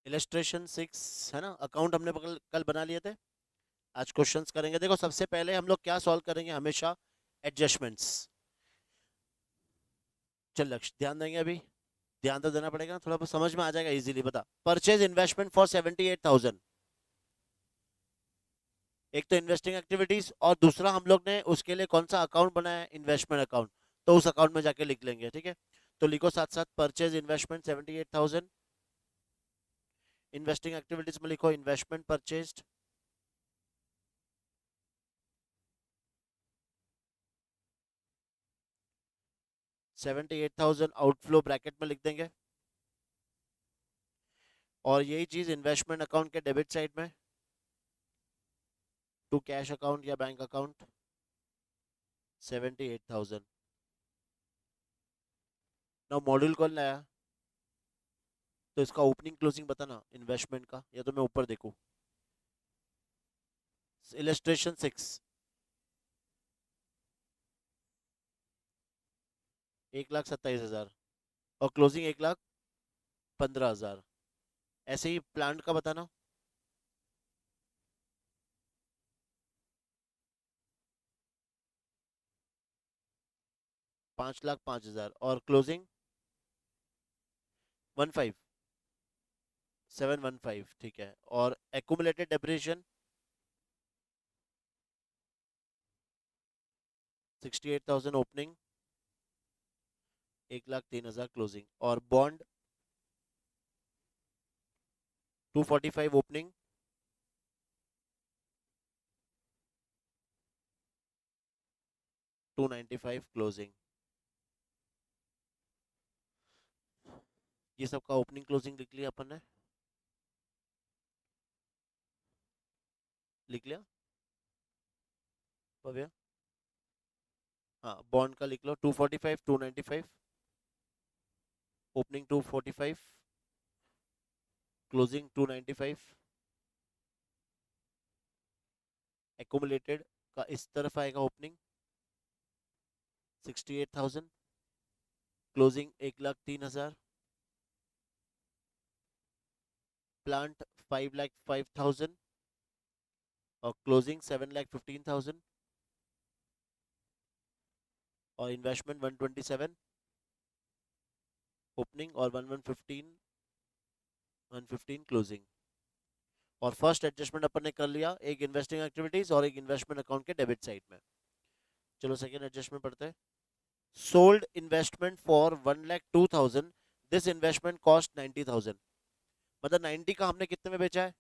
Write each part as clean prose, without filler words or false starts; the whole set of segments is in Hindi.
इलस्ट्रेशन 6 है ना, अकाउंट हमने कल बना लिए थे। आज क्वेश्चंस करेंगे। देखो सबसे पहले हम लोग क्या सॉल्व करेंगे, हमेशा एडजस्टमेंट्स। चल लक्ष्य ध्यान देंगे अभी। ध्यान तो देना पड़ेगा, थोड़ा बहुत समझ में आ जाएगा इजीली। बता, परचेज इन्वेस्टमेंट फॉर 78,000। एक तो इन्वेस्टिंग एक्टिविटीज, और दूसरा हम लोग ने उसके लिए कौन सा अकाउंट बनाया है, इन्वेस्टमेंट अकाउंट। तो उस अकाउंट में जाके लिख लेंगे, ठीक है। तो लिखो साथ साथ, परचेज इन्वेस्टमेंट 78,000। इन्वेस्टिंग एक्टिविटीज में लिखो इन्वेस्टमेंट परचेज्ड। 78,000 आउटफ्लो ब्रैकेट में लिख देंगे। और यही चीज इन्वेस्टमेंट अकाउंट के डेबिट साइड में, टू कैश अकाउंट या बैंक अकाउंट 78,000। नाउ मॉड्यूल कौन लाया, तो इसका ओपनिंग क्लोजिंग बताना इन्वेस्टमेंट का, या तो मैं ऊपर देखूं। इलस्ट्रेशन 6, 1,27,000 और क्लोजिंग 1,15,000। ऐसे ही प्लांट का बताना। 5,05,000 और क्लोजिंग 715, ठीक है। और एक्यूमुलेटेड डेप्रिसिएशन 68,000 ओपनिंग, 1,03,000 क्लोजिंग। और बॉन्ड 245 ओपनिंग, 295 क्लोजिंग। ये सबका ओपनिंग क्लोजिंग लिख लिया अपन ने, लिख लिया भव्या। हाँ, बॉन्ड का लिख लो 245, 295, ओपनिंग 245, क्लोजिंग 295। एक्यूमुलेटेड का इस तरफ आएगा ओपनिंग 68,000, क्लोजिंग 1,03,000, प्लांट 5,05,000 और क्लोजिंग 7,15,000 और इन्वेस्टमेंट 127 ओपनिंग और 115 क्लोजिंग। और फर्स्ट एडजस्टमेंट अपन ने कर लिया, एक इन्वेस्टिंग एक्टिविटीज और एक इन्वेस्टमेंट अकाउंट के डेबिट साइड में। चलो सेकेंड एडजस्टमेंट पढ़ते हैं। Sold investment for 1,02,000, this investment cost 90,000। मतलब 90 का हमने कितने में बेचा है,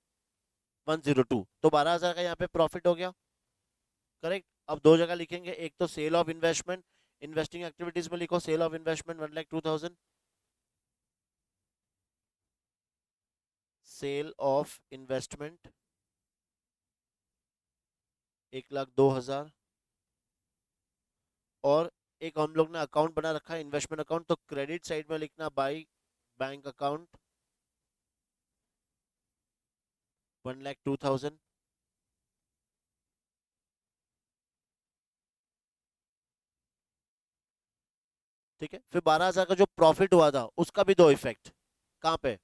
102, तो 12,000 का यहाँ पे प्रॉफिट हो गया। करेक्ट। अब दो जगह लिखेंगे, एक तो sale of investment, investing activities में लिखो sale of investment 1,02,000, sale of investment 1,02,000। और एक हम लोग ने अकाउंट बना रखा है इन्वेस्टमेंट अकाउंट, तो क्रेडिट साइड में लिखना बाई बैंक अकाउंट 1,02,000। ठीक है। फिर 12,000 का जो प्रॉफिट हुआ था उसका भी दो इफेक्ट। कहाँ पे,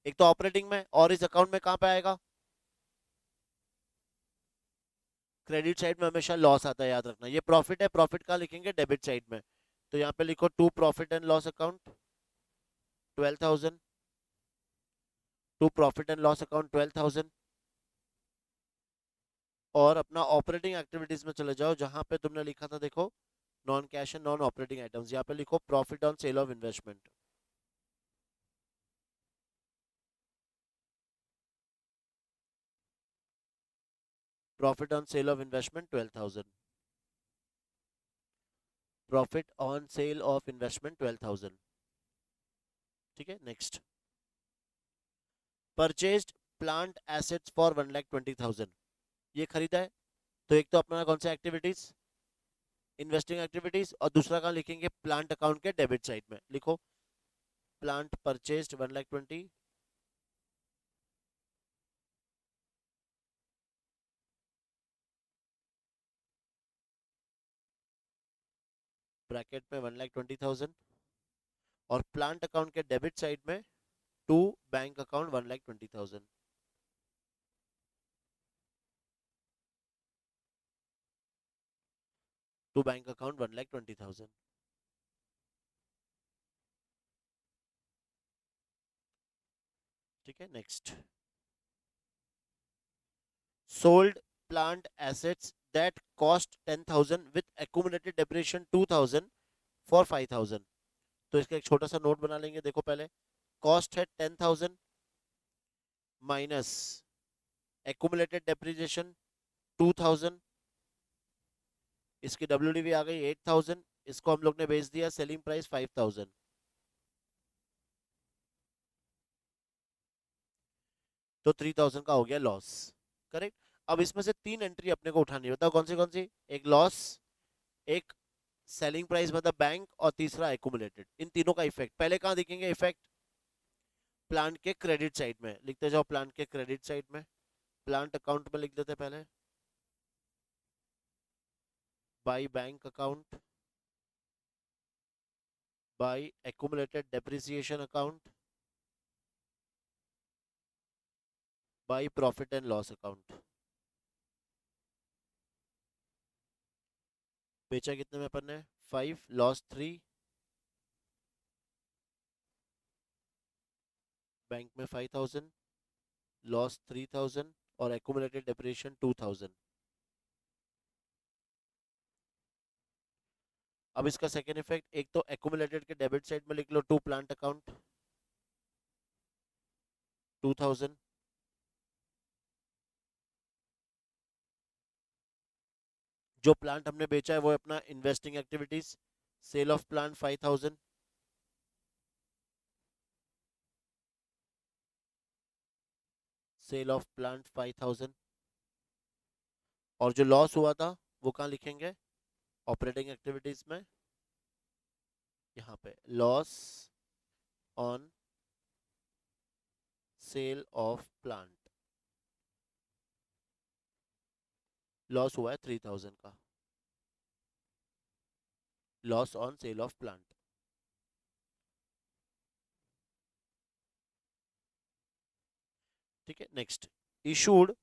एक तो ऑपरेटिंग में, और इस अकाउंट में कहाँ पे आएगा, क्रेडिट साइड में हमेशा लॉस आता है, याद रखना। ये प्रॉफिट है, प्रॉफिट कहाँ लिखेंगे, डेबिट साइड में। तो यहाँ पे लिखो to profit and loss account 12,000, to profit and loss account 12,000। और अपना ऑपरेटिंग एक्टिविटीज में चले जाओ, जहां पे तुमने लिखा था देखो, non cash and non operating items, यहाँ पे लिखो profit on sale of investment. Profit on sale of investment 12,000, profit on sale of investment 12,000। ठीक है, next. Purchased plant assets for 1,20,000, ये खरीदा है। तो एक तो अपना कौन सा एक्टिविटीज, इन्वेस्टिंग एक्टिविटीज, और दूसरा कहाँ लिखेंगे, प्लांट अकाउंट के डेबिट साइड में लिखो प्लांट परचेज्ड 1,20,000, ब्रैकेट में 1,20,000, और प्लांट अकाउंट के डेबिट साइड में to bank account 1,20,000। To bank account 1,20,000। ठीक है, next. Sold plant assets that cost 10,000 with accumulated depreciation 2,000 for 5,000। तो इसका एक छोटा सा नोट बना लेंगे। देखो पहले कॉस्ट है 10,000 माइनस एक्यूमुलेटेड डेप्रिसिएशन 2,000, इसकी WDV आ गई 8,000, इसको हम लोग ने बेच दिया सेलिंग प्राइस 5,000, तो 3,000 का हो गया लॉस। करेक्ट। अब इसमें से तीन एंट्री अपने को उठानी है, बताओ कौन सी कौन सी। एक लॉस, एक सेलिंग प्राइस मतलब बैंक, और तीसरा एक्यूमुलेटेड। इन तीनों का इफेक्ट पहले कहां दिखेंगे? इफेक्ट प्लांट के क्रेडिट साइड में। लिखते जाओ प्लांट के क्रेडिट साइड में। प्लांट अकाउंट में लिख देते पहले, by bank account, by accumulated depreciation account, by profit and loss account. बेचा कितने में अपन ने? 5, लॉस 3, बैंक में 5,000, लॉस 3,000, और एक्यूमुलेटेड डेप्रिसिएशन 2,000। अब इसका सेकेंड इफेक्ट, एक तो एक्यूमुलेटेड के डेबिट साइड में लिख लो टू प्लांट अकाउंट 2,000, जो प्लांट हमने बेचा है वो अपना investing activities, sale of plant 5,000, sale of plant 5,000, और जो लॉस हुआ था वो कहाँ लिखेंगे? ऑपरेटिंग एक्टिविटीज में, यहाँ पे loss on sale of plant, loss हुआ है 3,000 का, loss on sale of plant. ठीक है, next. Issued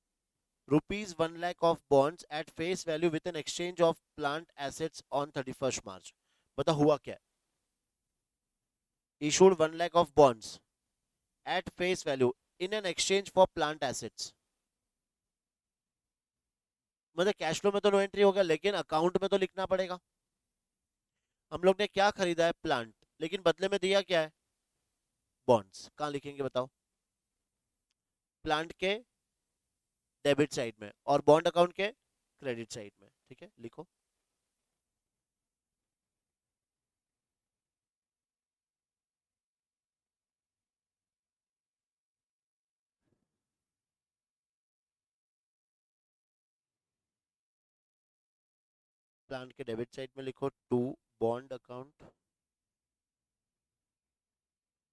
rupees 1 lakh of bonds at face value with an exchange of plant assets on 31st March। बता हुआ क्या है? issued 1 lakh of bonds at face value in an exchange for plant assets। मतलब कैश फ्लो में तो नो एंट्री होगा, लेकिन अकाउंट में तो लिखना पड़ेगा। हम लोग ने क्या खरीदा है? प्लांट, लेकिन बदले में दिया क्या है? बॉन्ड्स। कहाँ लिखेंगे बताओ? प्लांट के डेबिट साइड में और बॉन्ड अकाउंट के क्रेडिट साइड में। ठीक है, लिखो। प्लांट के डेबिट साइड में लिखो टू बॉन्ड अकाउंट,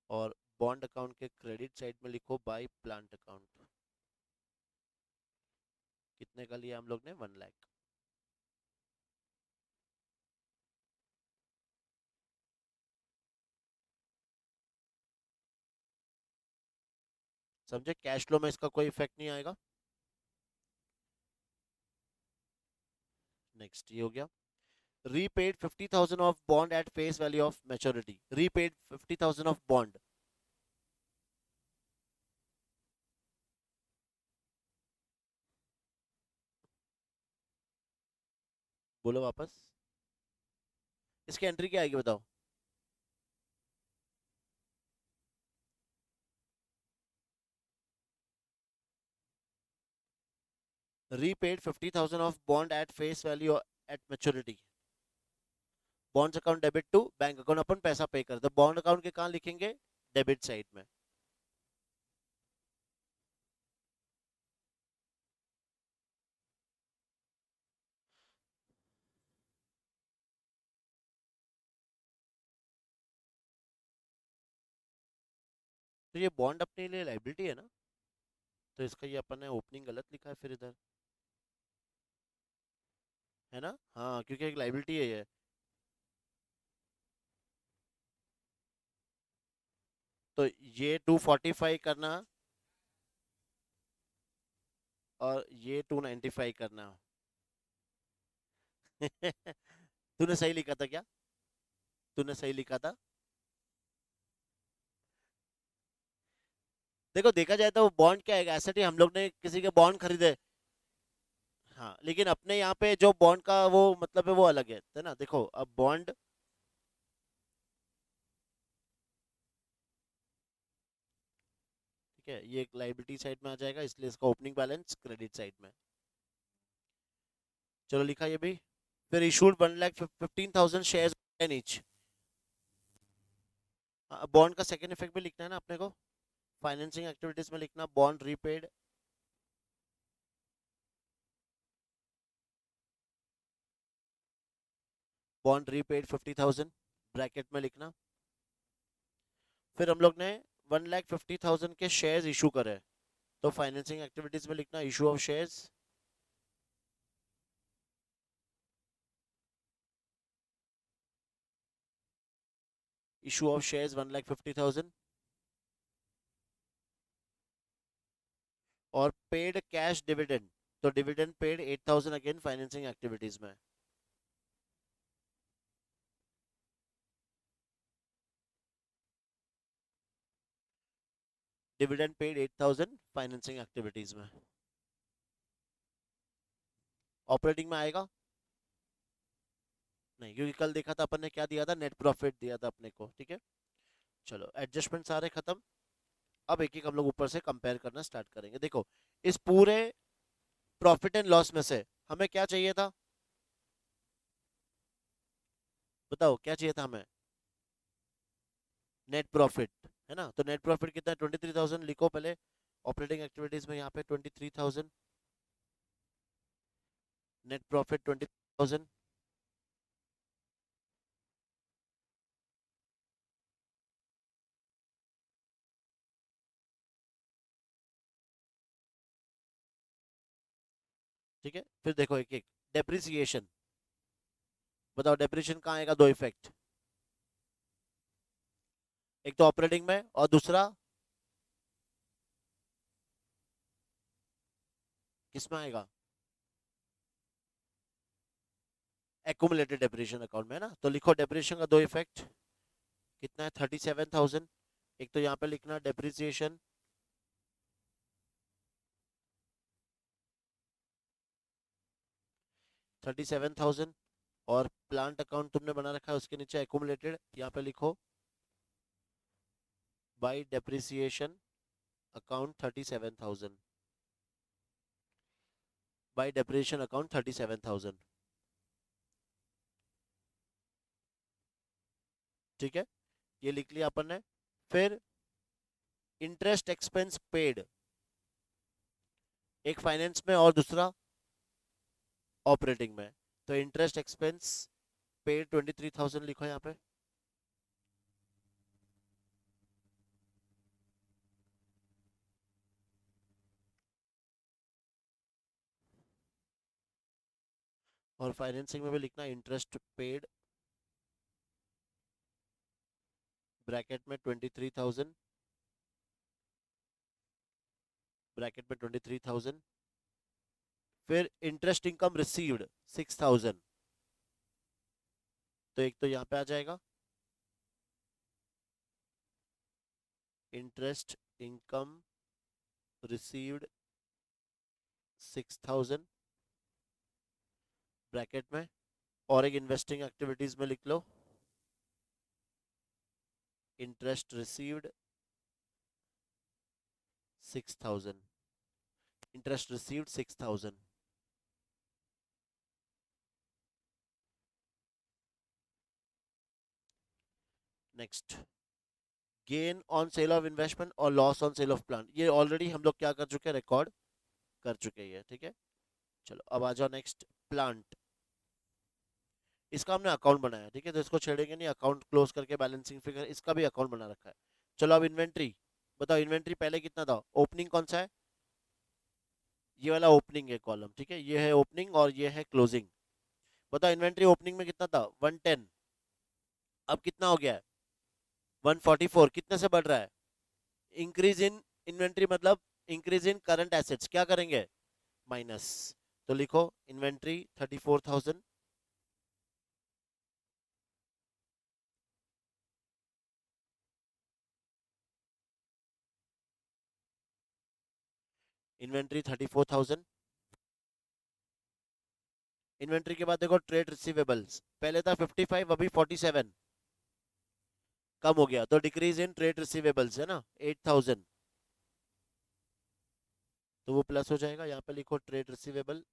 और बॉन्ड अकाउंट के क्रेडिट साइड में लिखो बाय प्लांट अकाउंट। कितने का लिया हम लोग ने? 1 लाख। समझे? कैश फ्लो में इसका कोई इफेक्ट नहीं आएगा। नेक्स्ट, ये हो गया। Repaid 50,000 of bond at face value of maturity. Repaid 50,000 of bond. बोलो वापस। इसकी एंट्री क्या आएगी बताओ? Repaid 50,000 of bond at face value at maturity. Bonds account debit to bank account, अपन पैसा पे कर दो। बॉन्ड अकाउंट के कहाँ लिखेंगे? डेबिट साइड में। तो ये बॉन्ड अपने लिए लाइबिलिटी है ना, तो इसका ये अपन ने ओपनिंग गलत लिखा है फिर इधर, है ना? हाँ, क्योंकि एक लाइबिलिटी है ये। तो ये 245 करना और ये 295 करना। तूने सही लिखा था क्या? तूने सही लिखा था। देखो देखा जाए तो वो बॉन्ड क्या है, एसेट ही, हम लोग ने किसी के बॉन्ड खरीदे। हाँ लेकिन अपने यहाँ पे जो बॉन्ड का वो मतलब है वो अलग है ना। देखो अब बॉन्ड, ठीक है, ये एक लाइबिलिटी साइड में आ जाएगा, इसलिए इसका ओपनिंग बैलेंस क्रेडिट साइड में। चलो लिखा ये भी। फिर issued 1,15,000 shares an each. Bond का सेकंड इफेक्ट भी लिखना है ना अपने को। फाइनेंसिंग एक्टिविटीज में लिखना bond repaid, bond repaid 50,000 bracket में लिखना। फिर हम लोग ने 1,50,000 के शेयर्स इशू करे, तो फाइनेंसिंग एक्टिविटीज में लिखना issue of shares, issue of shares 1,50,000। और पेड कैश डिविडेंड, तो dividend paid 8,000 again financing activities में। डिविडेंड पेड 8,000 फाइनेंसिंग एक्टिविटीज में। ऑपरेटिंग में आएगा नहीं, क्योंकि कल देखा था अपन ने क्या दिया था, नेट प्रॉफिट दिया था अपने को, ठीक है। चलो एडजस्टमेंट सारे खत्म। अब एक एक हम लोग ऊपर से कंपेयर करना स्टार्ट करेंगे। देखो इस पूरे प्रॉफिट एंड लॉस में से हमें क्या चाहिए था, बताओ क्या चाहिए था हमें? नेट प्रॉफिट, है ना। तो नेट प्रॉफिट कितना है? 23,000 लिखो पहले। ऑपरेटिंग एक्टिविटीज में यहाँ पे 23,000, नेट प्रॉफिट 20,000। ठीक है, फिर देखो एक एक। डेप्रिसिएशन, बताओ डेप्रिसिएशन कहाँ आएगा? दो इफेक्ट, एक तो ऑपरेटिंग में और दूसरा किसमें आएगा? एक्यूमुलेटेड डेप्रिसिएशन अकाउंट में, है ना। तो लिखो डेप्रिसिएशन का दो इफेक्ट, कितना है? 37,000। एक तो यहाँ पे लिखना डेप्रिसिएशन, 37,000। और प्लांट अकाउंट तुमने बना रखा है, उसके नीचे एक्यूमुलेटेड, यहाँ पे लिखो bye depreciation account 37,000, bye depreciation account 37,000। ठीक है, ये लिख लिया अपन ने। फिर इंटरेस्ट एक्सपेंस पेड, एक फाइनेंस में और दूसरा ऑपरेटिंग में। तो इंटरेस्ट एक्सपेंस पेड 23,000 लिखो यहाँ पे। और फाइनेंसिंग में भी लिखना इंटरेस्ट पेड, ब्रैकेट में 23,000, ब्रैकेट में 23,000। फिर इंटरेस्ट इनकम रिसीव्ड 6,000, तो एक तो यहाँ पे आ जाएगा इंटरेस्ट इनकम रिसीव्ड 6,000 ब्रैकेट में। और एक इन्वेस्टिंग एक्टिविटीज में लिख लो interest received 6,000, interest received 6,000। Next, gain on sale of investment और loss on sale of plant, ये ऑलरेडी हम लोग क्या कर चुके हैं? रिकॉर्ड कर चुके हैं, ठीक है। चलो अब आ जाओ नेक्स्ट, प्लांट। इसका हमने अकाउंट बनाया, ठीक है, तो इसको छेड़ेंगे नहीं। अकाउंट क्लोज करके बैलेंसिंग फिगर, इसका भी अकाउंट बना रखा है। चलो अब इन्वेंट्री, बताओ इन्वेंट्री पहले कितना था? ओपनिंग कौन सा है? ये वाला ओपनिंग है कॉलम, ठीक है, ये है ओपनिंग और ये है क्लोजिंग। बताओ इन्वेंट्री ओपनिंग में कितना था? 110। अब कितना हो गया है? 144। कितने से बढ़ रहा है? इंक्रीज इन इन्वेंट्री मतलब इंक्रीज इन करंट एसेट्स, क्या करेंगे, माइनस। तो लिखो इन्वेंट्री 34,000, इन्वेंट्री 34,000। इन्वेंट्री के बाद देखो ट्रेड रिसीवेबल्स, पहले था 55, अभी 47, कम हो गया, तो डिक्रीज इन ट्रेड रिसीवेबल्स है ना 8,000, तो वो प्लस हो जाएगा। यहाँ पे लिखो ट्रेड रिसीवेबल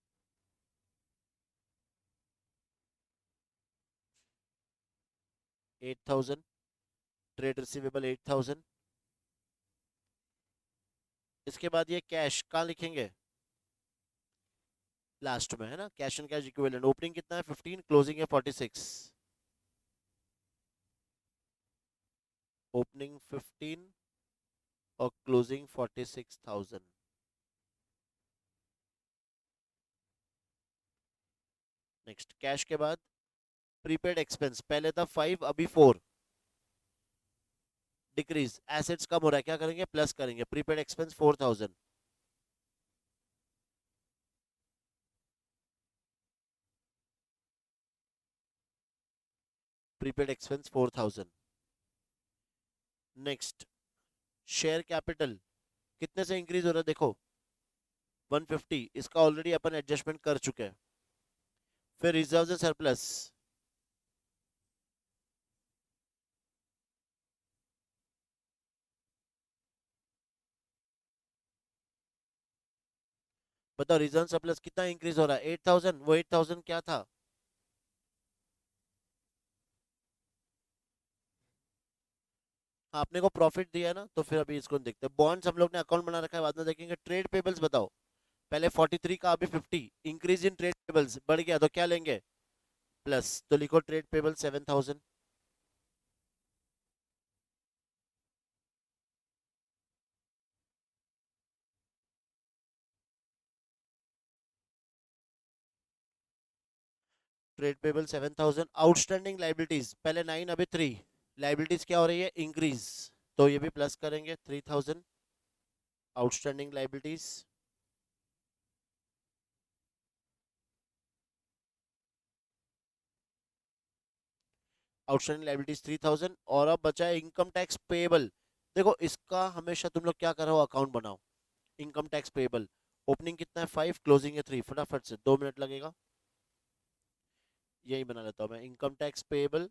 8,000, ट्रेड रिसीवेबल 8,000। इसके बाद ये कैश कहाँ लिखेंगे, लास्ट में है ना, cash and cash equivalent. Opening कितना है 15, क्लोजिंग है 46, ओपनिंग 15 और क्लोजिंग 46,000। नेक्स्ट कैश के बाद प्रीपेड एक्सपेंस, पहले था 5 अभी 4, डिक्रीज, एसेट्स कम हो रहा है, क्या करेंगे, प्लस करेंगे, prepaid expense 4,000, prepaid expense 4,000। Next share capital कितने से इंक्रीज हो रहा है, देखो 150, इसका ऑलरेडी अपन एडजस्टमेंट कर चुके हैं। फिर रिजर्व्स एंड सरप्लस, बताओ रिजर्व सरप्लस कितना इंक्रीज हो रहा है, 8,000, वो 8,000 क्या था, आपने को प्रॉफिट दिया है ना, तो फिर अभी इसको देखते हैं। बॉन्ड्स हम लोग ने अकाउंट बना रखा है, बाद में देखेंगे। ट्रेड पेबल्स बताओ, पहले 43 का अभी 50, इंक्रीज इन ट्रेड पेबल्स बढ़ गया, तो क्या लेंगे, प्लस, तो लिखो trade payable 7,000, trade payable 7,000। Outstanding liabilities, पहले 9 अभी 3, लाइबिलिटीज क्या हो रही है, इंक्रीज, तो ये भी प्लस करेंगे 3,000, आउटस्टैंडिंग लाइबिलिटीज। आउटस्टैंडिंग लाइबिलिटीज 3,000, और अब बचा है इनकम टैक्स पेएबल। देखो इसका हमेशा तुम लोग क्या करो, अकाउंट बनाओ। इनकम टैक्स पेएबल, ओपनिंग कितना है 5, क्लोजिंग है 3, फटाफट से 2 मिनट लगेगा, यही बना लेता हूँ मैं, income tax payable.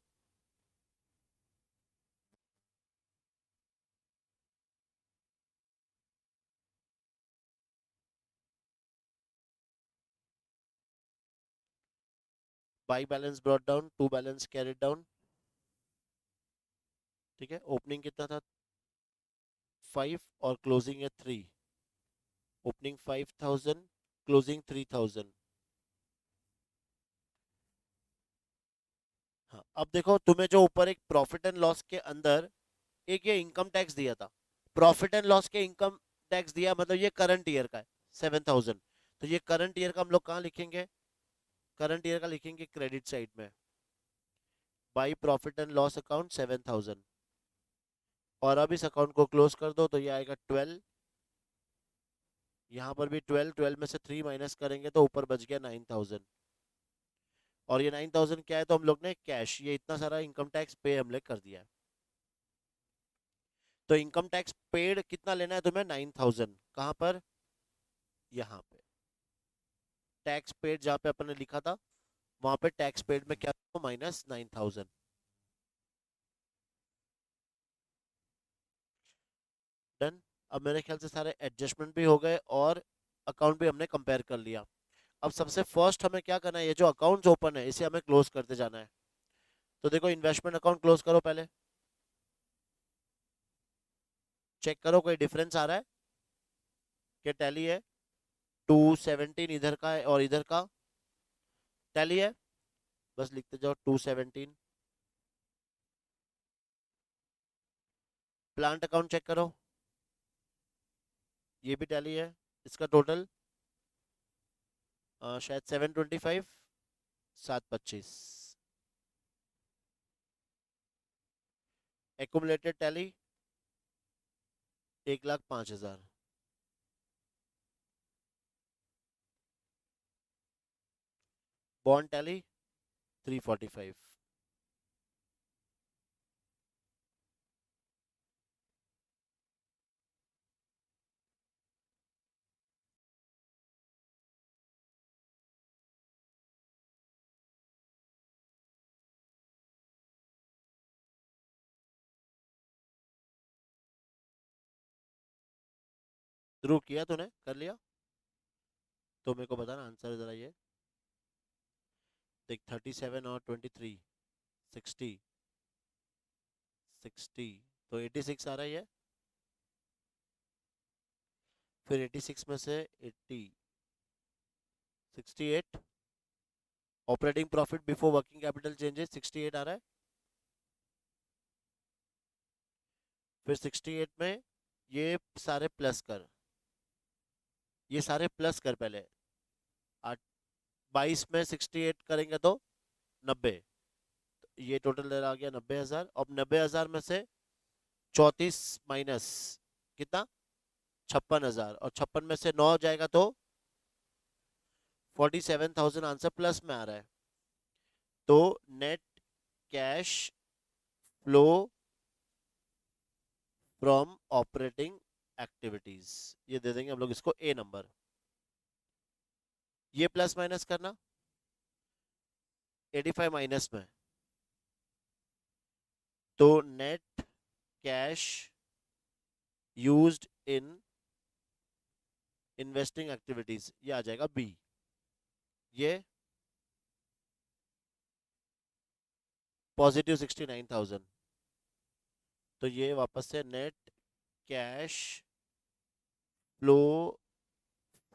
By balance brought down, to balance carried down, ठीक है। ओपनिंग कितना था 5 और क्लोजिंग है 3, ओपनिंग 5,000, क्लोजिंग 3,000। हाँ अब देखो, तुम्हें जो ऊपर एक प्रॉफिट एंड लॉस के अंदर एक ये इनकम टैक्स दिया था, प्रॉफिट एंड लॉस के इनकम टैक्स दिया, मतलब ये करंट ईयर का है 7,000, तो ये करंट ईयर का हम लोग कहाँ लिखेंगे, करंट ईयर का लिखेंगे क्रेडिट साइड में, by profit and loss account 7,000, और अब इस अकाउंट को क्लोज कर दो, तो ये आएगा 12, यहाँ पर भी 12, 12 में से 3 माइनस करेंगे तो ऊपर बच गया 9,000, और ये 9,000 क्या है, तो हम लोग ने कैश, ये इतना सारा इनकम टैक्स पे हमने कर दिया है। तो इनकम टैक्स पेड कितना लेना है तुम्हें, 9,000, कहाँ पर, यहाँ पे टैक्स पेड जहाँ पे अपन ने लिखा था, वहां पे टैक्स पेड में क्या, -9,000। डन। अब मेरे ख्याल से सारे एडजस्टमेंट भी हो गए और अकाउंट भी हमने कंपेयर कर लिया। अब सबसे फर्स्ट हमें क्या करना है, ये जो अकाउंट्स ओपन है इसे हमें क्लोज करते जाना है। तो देखो इन्वेस्टमेंट अकाउंट क्लोज करो पहले, चेक करो कोई डिफरेंस आ रहा है कि टैली है, 217 इधर का है और इधर का टैली है, बस लिखते जाओ 217। प्लांट अकाउंट चेक करो, ये भी टैली है, इसका टोटल शायद 725, 725। Accumulated tally 1,05,000। Bond tally 345। ध्रुव किया तूने, कर लिया? तो मेरे को बताना आंसर जरा ये। देख 37 और 23, 60, 60, तो 86 आ रहा है ये। फिर 86 में से 80, 68। Operating profit before working capital changes 68 आ रहा है। फिर 68 में ये सारे प्लस कर, ये सारे प्लस कर पहले। 22 में 68 करेंगे तो 90। ये टोटल दे आ गया 90,000। अब 90,000 में से 34 माइनस कितना, 56,000, और 56 में से 9 जाएगा तो 47,000 आंसर प्लस में आ रहा है। तो net cash flow from operating activities, ये दे देंगे हम लोग इसको ए नंबर। ये प्लस माइनस करना 85 माइनस में, तो net cash used in investing activities ये आ जाएगा बी। ये पॉजिटिव 69,000, तो ये वापस से net cash flow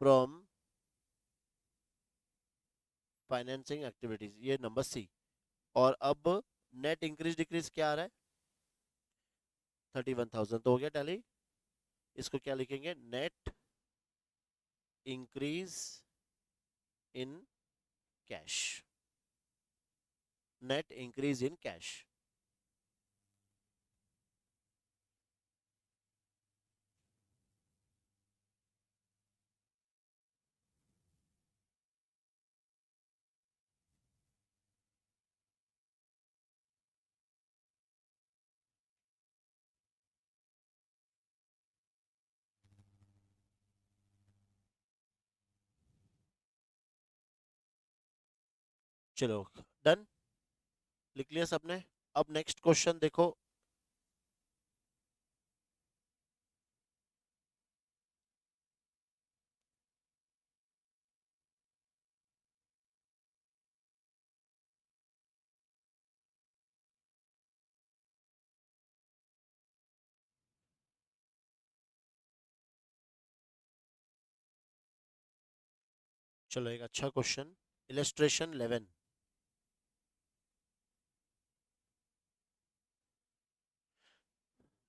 from financing activities, ये नंबर सी। और अब नेट इंक्रीज डिक्रीज क्या आ रहा है, 31,000, तो हो गया टैली। इसको क्या लिखेंगे, net increase in cash, net increase in cash. चलो डन, लिख लिया सबने। अब नेक्स्ट क्वेश्चन देखो। चलो एक अच्छा क्वेश्चन, इलस्ट्रेशन 11।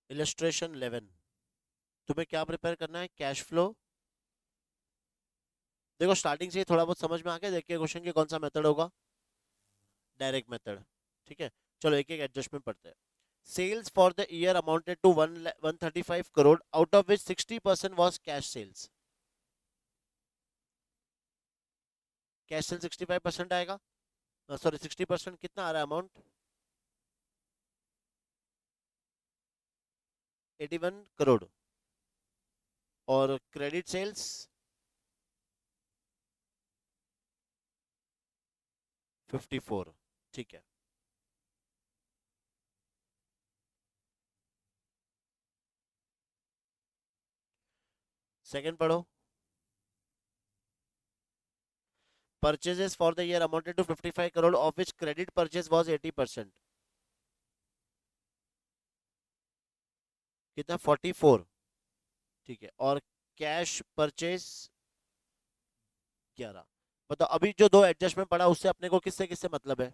इलस्ट्रेशन 11, तुम्हें क्या प्रिपेयर करना है, कैश फ्लो। देखो स्टार्टिंग से ही थोड़ा बहुत समझ में आ गया, देखिए क्वेश्चन के कौन सा मेथड होगा, डायरेक्ट मेथड। ठीक है, चलो एक एक एडजस्टमेंट पढ़ते हैं। Sales for the year amounted to 135 crore, out of which 60% was cash sales. Cash sale 65% आएगा, सॉरी 60%, कितना आ रहा है अमाउंट, 81 करोड़। और क्रेडिट सेल्स 54। ठीक है, सेकंड पढ़ो। Purchases for the year amounted to 55 crore, of which credit purchase was 80%, कितना, 44। ठीक है, और कैश परचेज 11। बताओ अभी जो दो एडजस्टमेंट पड़ा उससे अपने को किससे किससे मतलब है,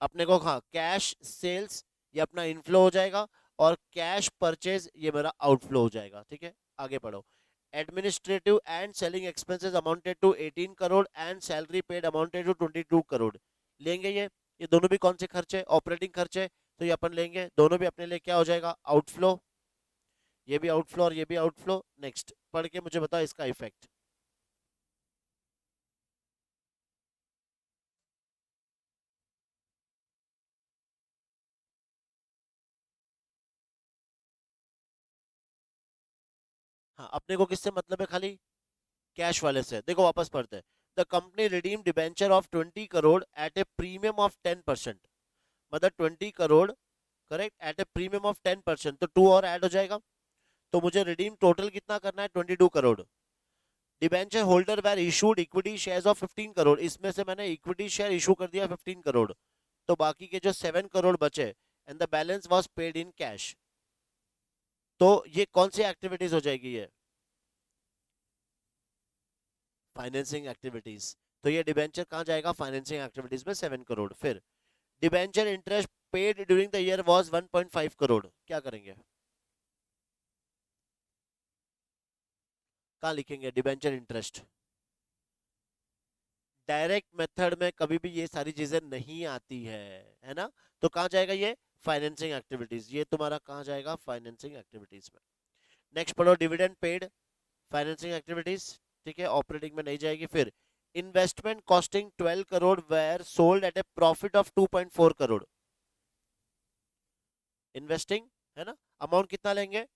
अपने को हाँ कैश सेल्स ये अपना इनफ्लो हो जाएगा, और कैश परचेज ये मेरा आउटफ्लो हो जाएगा। ठीक है, आगे पढ़ो। Administrative and selling expenses amounted to 18 crore and salary paid amounted to 22 crore. लेंगे ये दोनों भी कौन से खर्चे, ऑपरेटिंग खर्चे, तो ये अपन लेंगे, दोनों भी अपने लिए क्या हो जाएगा, आउटफ्लो। ये भी आउटफ्लो और ये भी आउटफ्लो। नेक्स्ट पढ़ के मुझे बताओ इसका इफेक्ट। हाँ, अपने को किससे मतलब है? खाली कैश वाले से। देखो वापस पढ़ते हैं। The company redeem debenture of 20 crore at a premium of 10%। मतलब 20 crore, correct, at a premium of 10%, तो टू और ऐड हो जाएगा। तो मुझे रिडीम टोटल कितना करना है? 22 crore. Debenture holder were issued equity shares of 15 crore, इसमें से मैंने इक्विटी शेयर इशू कर दिया 15 करोड़। तो बाकी के जो 7 करोड़ बचे, and the balance was paid in cash. तो ये कौन सी एक्टिविटीज हो जाएगी? ये फाइनेंसिंग एक्टिविटीज। तो ये डिबेंचर कहाँ जाएगा? फाइनेंसिंग एक्टिविटीज में 7 करोड़। फिर debenture interest paid during the year was 1.5 crore. क्या करेंगे? कहाँ लिखेंगे डिबेंचर इंटरेस्ट? डायरेक्ट मेथड में कभी भी ये सारी चीजें नहीं आती है ना? तो कहाँ जाएगा ये? Financing activities. ये तुम्हारा कहाँ जाएगा? फाइनेंसिंग एक्टिविटीज में। नेक्स्ट पढ़ो, डिविडेंड पेड, फाइनेंसिंग एक्टिविटीज। ठीक है, ऑपरेटिंग में नहीं जाएगी। फिर investment costing 12 crore were sold at a profit of 2.4 crore. Investing है ना, अमाउंट कितना लेंगे?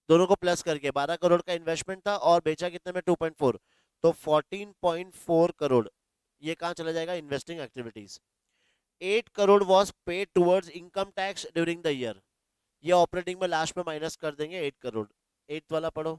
दोनों को प्लस करके 12 करोड़ का इन्वेस्टमेंट था और बेचा कितने में? 2.4। तो 14.4 करोड़ ये कहाँ चला जाएगा? Investing activities. 8 crore was paid towards income tax during the year. ये ऑपरेटिंग में लास्ट में माइनस कर देंगे 8 करोड़। एट वाला पढ़ो।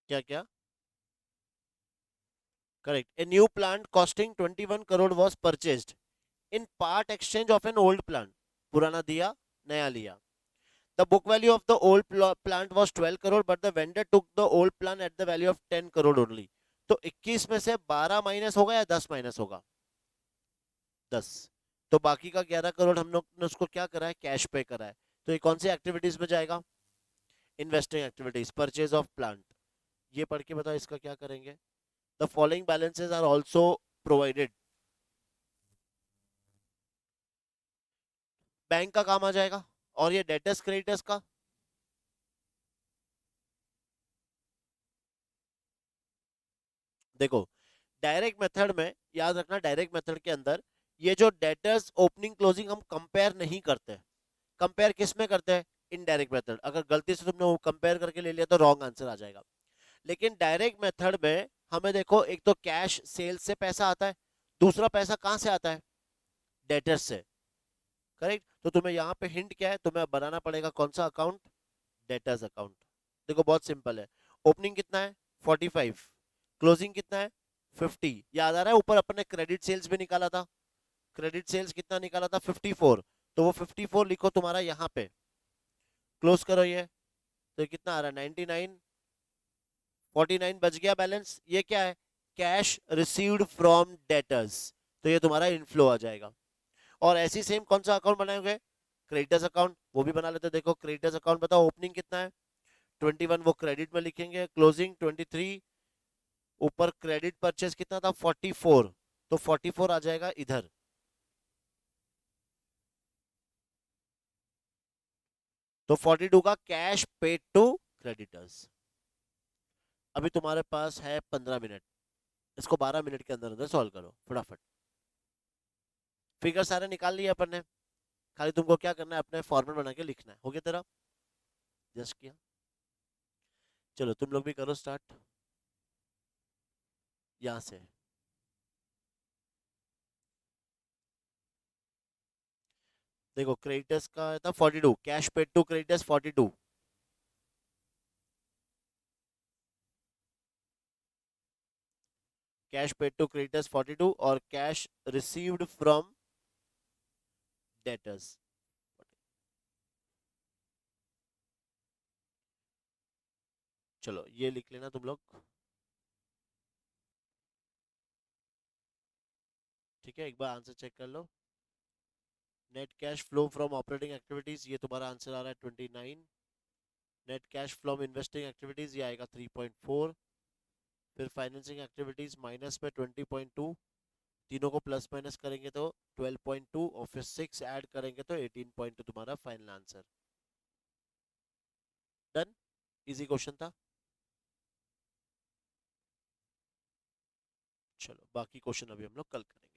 क्या क्या? Correct, a new plant costing 21 crore was purchased in part exchange of an old plant. पुराना दिया, नया लिया। The book value of the old plant was 12 crore but the vendor took the old plant at the value of 10 crore only. तो 21 में से 12 माइनस होगा या 10 माइनस होगा? 10। तो बाकी का 11 करोड़ हम लोग ने उसको क्या करा है? कैश पे करा है। तो ये कौन सी एक्टिविटीज में जाएगा? Investing activities, purchase of plant. ये पढ़ के बताओ इसका क्या करेंगे? The following balances are also provided. Bank का काम आ जाएगा। और ये डेटर्स क्रेडिटर्स का? देखो, डायरेक्ट मेथड में याद रखना, डायरेक्ट मेथड के अंदर ये जो डेटर्स ओपनिंग क्लोजिंग हम कंपेयर नहीं करते। कंपेयर किस में करते हैं? Indirect method. अगर गलती से तुमने वो कंपेयर करके ले लिया तो रॉन्ग आंसर आ जाएगा। लेकिन डायरेक्ट मेथड में हमें देखो, एक तो कैश सेल्स से पैसा आता है, दूसरा पैसा कहां से आता है? डेटर्स से। करेक्ट। तो तुम्हें यहाँ पे हिंट क्या है? तुम्हें बनाना पड़ेगा कौन सा अकाउंट? Debtors account. देखो बहुत सिंपल है। ओपनिंग कितना है? 45। क्लोजिंग कितना है? 50। याद आ रहा है ऊपर अपने क्रेडिट सेल्स भी निकाला था? क्रेडिट सेल्स कितना निकाला था? 54। तो वो 54 लिखो तुम्हारा यहाँ पे। क्लोज करो ये। तो कितना आ रहा है? 99। 49 बच गया बैलेंस। ये क्या है? Cash received from debtors. तो ये तुम्हारा इनफ्लो आ जाएगा। और ऐसी सेम कौन सा अकाउंट बनाओगे? क्रेडिटर्स अकाउंट, वो भी बना लेते हैं। देखो क्रेडिटर्स अकाउंट बताओ, ओपनिंग कितना है? 21, वो क्रेडिट में लिखेंगे। क्लोजिंग 23। ऊपर क्रेडिट परचेस कितना था? 44। तो 44 आ जाएगा इधर। तो 42 का कैश पेड टू क्रेडिटर्स। अभी तुम्हारे पास है 15 मिनट, इसको 12 मिनट के अंदर अंदर सॉल्व करो फटाफट। फिगर सारे निकाल लिए अपन ने, खाली तुमको क्या करना है? अपने फॉर्मेट बना के लिखना है। हो गया तेरा? जस्ट किया। चलो तुम लोग भी करो स्टार्ट यहाँ से। देखो क्रेडिटर्स का था 42, cash paid to creditors 42। Cash paid to creditors 42 और कैश रिसीव्ड फ्रॉम डेटर्स। चलो ये लिख लेना तुम लोग। ठीक है, एक बार आंसर चेक कर लो। Net cash flow from operating activities, ये तुम्हारा आंसर आ रहा है 29। Net cash from investing activities ये आएगा 3.4। फिर फाइनेंसिंग एक्टिविटीज माइनस में 20.2, तीनों को प्लस माइनस करेंगे तो 12.2 और फिर 6 ऐड करेंगे तो 18.2 तुम्हारा final answer. Done, easy question था। चलो बाकी क्वेश्चन अभी हम लोग कल करेंगे।